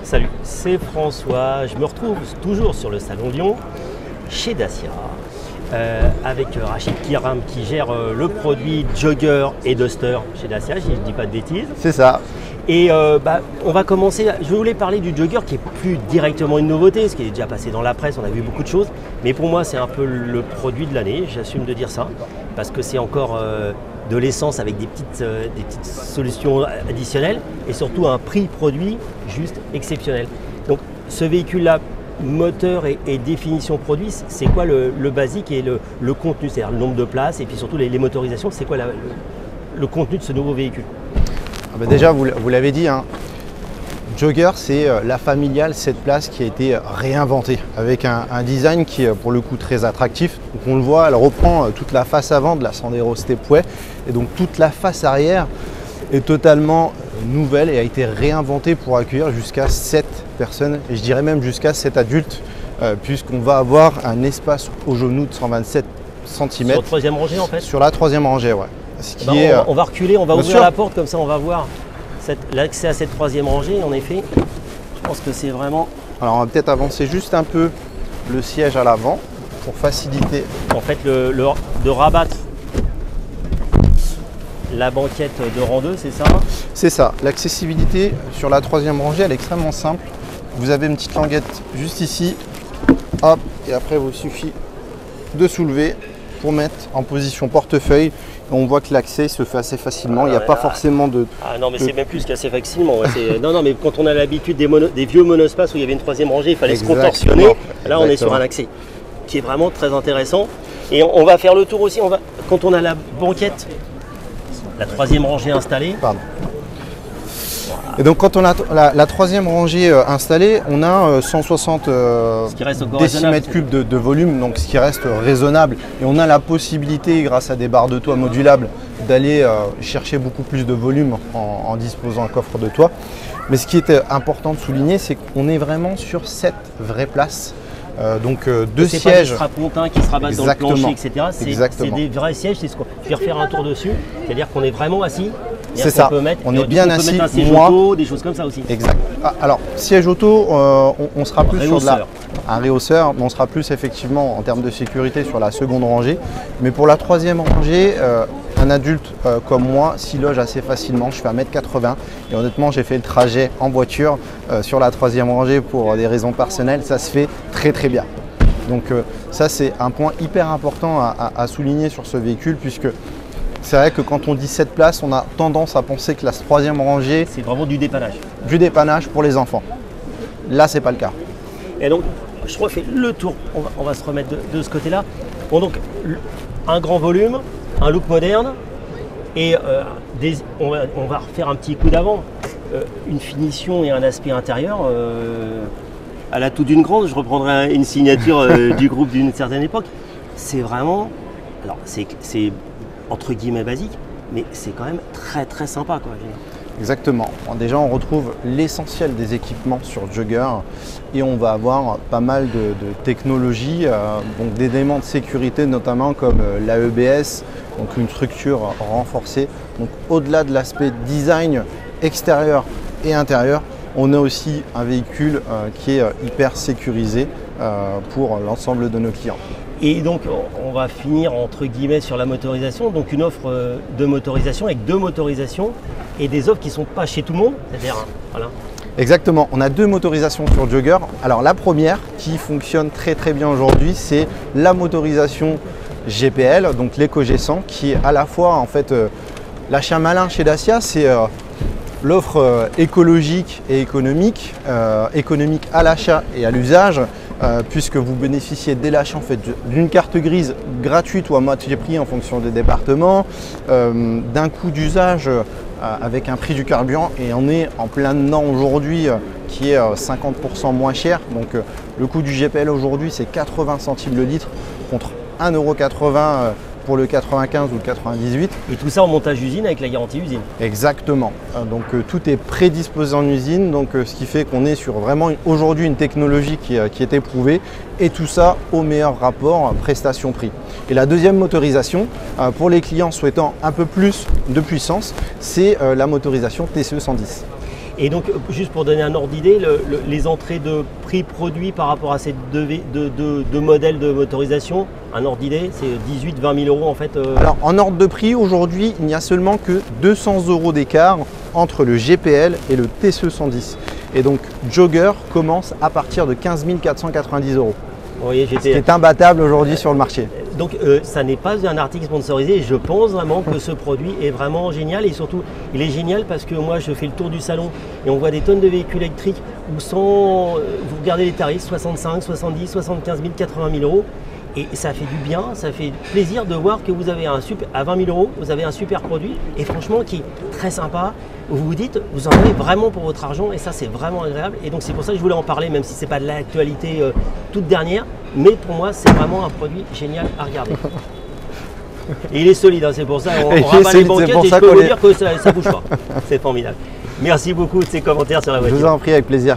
Salut, c'est François. Je me retrouve toujours sur le Salon Lyon, chez Dacia, avec Rachid Kiram qui gère le produit Jogger et Duster chez Dacia, si je ne dis pas de bêtises. C'est ça. Et on va commencer. Je voulais parler du Jogger qui est plus directement une nouveauté, ce qui est déjà passé dans la presse, on a vu beaucoup de choses. Mais pour moi, c'est un peu le produit de l'année, j'assume de dire ça, parce que c'est encore de l'essence avec des petites solutions additionnelles et surtout un prix produit juste exceptionnel. Donc ce véhicule-là, moteur et définition produit, c'est quoi le basique et le contenu, c'est-à-dire le nombre de places et puis surtout les motorisations, c'est quoi le contenu de ce nouveau véhicule? Déjà, vous l'avez dit, hein, Jogger, c'est la familiale 7 places qui a été réinventée avec un design qui est pour le coup très attractif. Donc on le voit, elle reprend toute la face avant de la Sandero Stepway et donc toute la face arrière est totalement nouvelle et a été réinventée pour accueillir jusqu'à 7 personnes et je dirais même jusqu'à 7 adultes puisqu'on va avoir un espace au genou de 127 cm. Sur la troisième rangée en fait? Sur la troisième rangée, ouais. On va reculer, on va ouvrir la porte comme ça on va voir l'accès à cette troisième rangée. En effet, je pense que c'est vraiment... Alors on va peut-être avancer juste un peu le siège à l'avant pour faciliter. En fait, de rabattre la banquette de rang 2, c'est ça? C'est ça. L'accessibilité sur la troisième rangée, elle est extrêmement simple. Vous avez une petite languette juste ici. Hop, et après, il vous suffit de soulever pour mettre en position portefeuille. On voit que l'accès se fait assez facilement. Il n'y a pas forcément de... Ah non, mais c'est même plus qu'assez facilement. Non, mais quand on a l'habitude des vieux monospaces où il y avait une troisième rangée, il fallait se contorsionner. Là, on est sur un accès qui est vraiment très intéressant. Et on va faire le tour aussi. Quand on a la banquette, la troisième rangée installée. Pardon. Et donc quand on a la troisième rangée installée, on a 160 décimètres cubes de volume, donc ce qui reste raisonnable. Et on a la possibilité, grâce à des barres de toit modulables, d'aller chercher beaucoup plus de volume en disposant un coffre de toit. Mais ce qui est important de souligner, c'est qu'on est vraiment sur 7 vraies places. Donc deux sièges. C'est pas des strapontins qui se rabattent dans le plancher, etc. C'est des vrais sièges. Je vais refaire un tour dessus. C'est-à-dire qu'on est vraiment assis. C'est ça. On est bien assis. On peut mettre un siège auto, des choses comme ça aussi. Exact. Alors siège auto, on sera plus sur un réhausseur, mais on sera plus effectivement en termes de sécurité sur la seconde rangée. Mais pour la troisième rangée, un adulte comme moi s'y loge assez facilement. Je fais 1m80 et honnêtement j'ai fait le trajet en voiture sur la troisième rangée pour des raisons personnelles. Ça se fait très bien. Donc ça c'est un point hyper important à souligner sur ce véhicule puisque c'est vrai que quand on dit 7 places, on a tendance à penser que la troisième rangée, c'est vraiment du dépannage. Du dépannage pour les enfants. Là, c'est pas le cas. Et donc, je refais le tour. On va se remettre de ce côté-là. Bon, donc, un grand volume, un look moderne et on va refaire un petit coup d'avant. Une finition et un aspect intérieur à la toute d'une grande. Je reprendrai une signature du groupe d'une certaine époque. C'est vraiment... Alors, c'est entre guillemets basique, mais c'est quand même très sympa, quoi. Exactement. Déjà, on retrouve l'essentiel des équipements sur Jogger et on va avoir pas mal de technologies, donc des éléments de sécurité notamment comme l'AEBS, donc une structure renforcée. Donc au-delà de l'aspect design extérieur et intérieur, on a aussi un véhicule qui est hyper sécurisé pour l'ensemble de nos clients. Et donc on va finir entre guillemets sur la motorisation, donc une offre de motorisation avec 2 motorisations et des offres qui ne sont pas chez tout le monde, c'est-à-dire voilà. Exactement, on a 2 motorisations sur Jogger. Alors la première qui fonctionne très bien aujourd'hui, c'est la motorisation GPL, donc l'Eco G100, qui est à la fois en fait l'achat malin chez Dacia, c'est l'offre écologique et économique, économique à l'achat et à l'usage. Puisque vous bénéficiez dès l'achat en fait, d'une carte grise gratuite ou à moitié prix en fonction des départements, d'un coût d'usage avec un prix du carburant et on est en plein dedans aujourd'hui qui est 50% moins cher. Donc le coût du GPL aujourd'hui c'est 80 centimes le litre contre 1,80 € pour le 95 ou le 98. Et tout ça en montage usine avec la garantie usine. Exactement. Donc tout est prédisposé en usine, donc ce qui fait qu'on est sur vraiment aujourd'hui une technologie qui est éprouvée et tout ça au meilleur rapport prestation-prix. Et la deuxième motorisation, pour les clients souhaitant un peu plus de puissance, c'est la motorisation TCE 110. Et donc, juste pour donner un ordre d'idée, les entrées de prix produits par rapport à ces deux modèles de motorisation, un ordre d'idée, c'est 18-20 000 euros en fait. Alors en ordre de prix, aujourd'hui, il n'y a seulement que 200 euros d'écart entre le GPL et le TCE 110. Et donc Jogger commence à partir de 15 490 euros. Vous voyez, ce qui est imbattable aujourd'hui sur le marché. Donc ça n'est pas un article sponsorisé et je pense vraiment que ce produit est vraiment génial et surtout il est génial parce que moi je fais le tour du salon et on voit des tonnes de véhicules électriques où vous regardez les tarifs 65, 70, 75 000, 80 000 euros et ça fait du bien, ça fait plaisir de voir que vous avez à 20 000 euros, vous avez un super produit et franchement qui est très sympa. Vous vous dites, vous en avez vraiment pour votre argent et ça c'est vraiment agréable et donc c'est pour ça que je voulais en parler même si c'est pas de l'actualité toute dernière, mais pour moi c'est vraiment un produit génial à regarder. Et il est solide, hein, c'est pour ça on rabat les banquettes et je peux vous dire que ça bouge pas. C'est formidable. Merci beaucoup de ces commentaires sur la voiture. Je vous en prie, avec plaisir.